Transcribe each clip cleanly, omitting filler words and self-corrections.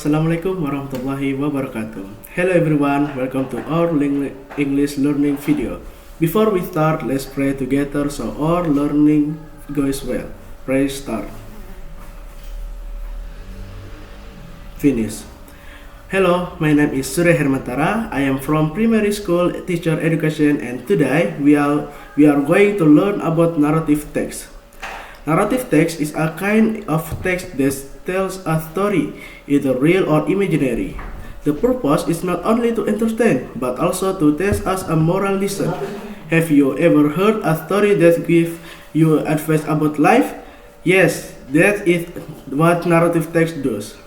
Assalamualaikum warahmatullahi wabarakatuh. Hello everyone, welcome to our English learning video. Before we start, let's pray together so our learning goes well. Pray start. Finish. Hello, my name is Surya Hermantara. I am from primary school teacher education, and today we are going to learn about narrative text. Narrative text is a kind of text that tells a story, either real or imaginary. The purpose is not only to entertain, but also to teach us a moral lesson. Have you ever heard a story that gives you advice about life? Yes, that is what narrative text does.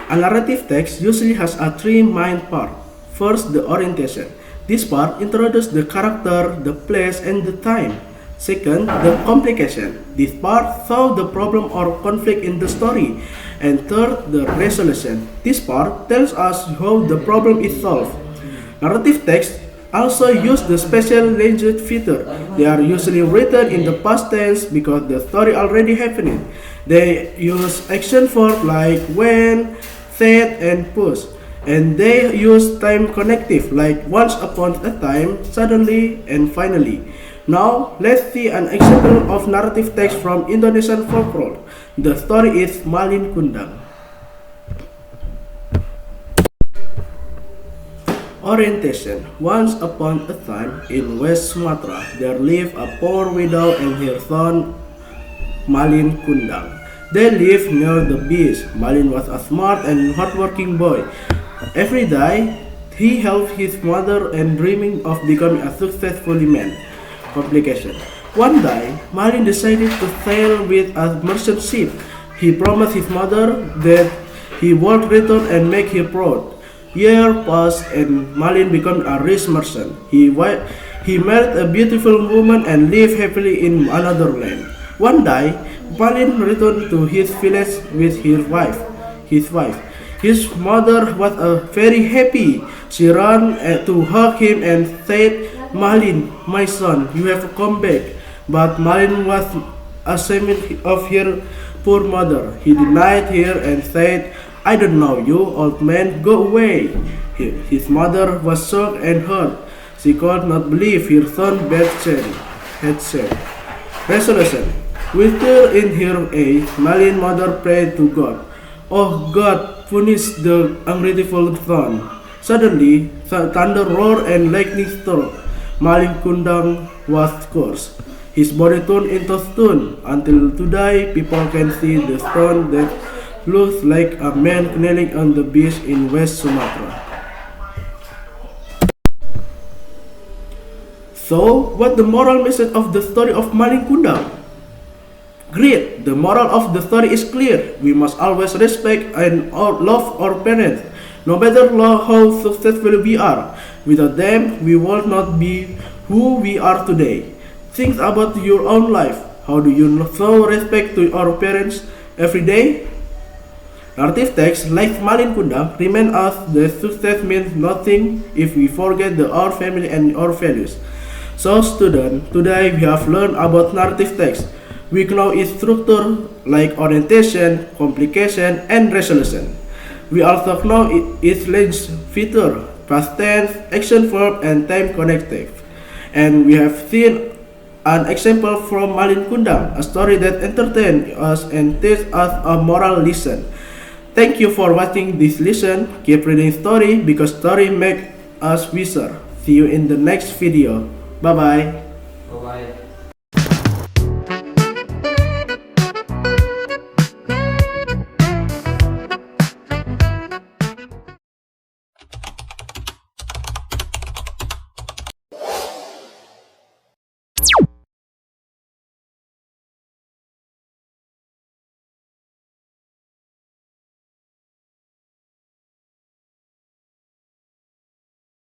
A narrative text usually has a three main parts. First, the orientation. This part introduces the character, the place, and the time. Second, the complication. This part solves the problem or conflict in the story. And third, the resolution. This part tells us how the problem is solved. Narrative text also use the special language feature. They are usually written in the past tense because the story already happened. They use action verbs like when, said, and push. And they use time connective like once upon a time, suddenly, and finally. Now, let's see an example of narrative text from Indonesian folklore. The story is Malin Kundang. Orientation. Once upon a time, in West Sumatra, there lived a poor widow and her son Malin Kundang. They lived near the beach. Malin was a smart and hardworking boy. Every day, he helped his mother and dreaming of becoming a successful man. Complication. One day, Malin decided to sail with a merchant ship. He promised his mother that he would return and make her proud. Years passed and Malin became a rich merchant. He married a beautiful woman and lived happily in another land. One day, Malin returned to his village with his wife. His mother was very happy. She ran to hug him and said, "Malin, my son, you have come back." But Malin was ashamed of her poor mother. He denied her and said, "I don't know you, old man, go away." His mother was shocked and hurt. She could not believe her son had said. Resolution. With tears in her eyes, Malin's mother prayed to God. "Oh God, punish the ungrateful son." Suddenly, thunder roared and lightning struck. Malin Kundang was cursed. His body turned into stone. Until today, people can see the stone that looks like a man kneeling on the beach in West Sumatra. So, what the moral message of the story of Malin Kundang? Great! The moral of the story is clear. We must always respect and love our parents, no matter how successful we are. Without them, we would not be who we are today. Think about your own life. How do you show respect to our parents every day? Narrative text like Malin Kundang remind us that success means nothing if we forget our family and our values. So, students, today we have learned about narrative text. We know its structure like orientation, complication, and resolution. We also know its language feature, past tense, action verb, and time connective. And we have seen an example from Malin Kundang, a story that entertains us and teaches us a moral lesson. Thank you for watching this lesson. Keep reading story because story make us wiser. See you in the next video. Bye bye. Bye bye.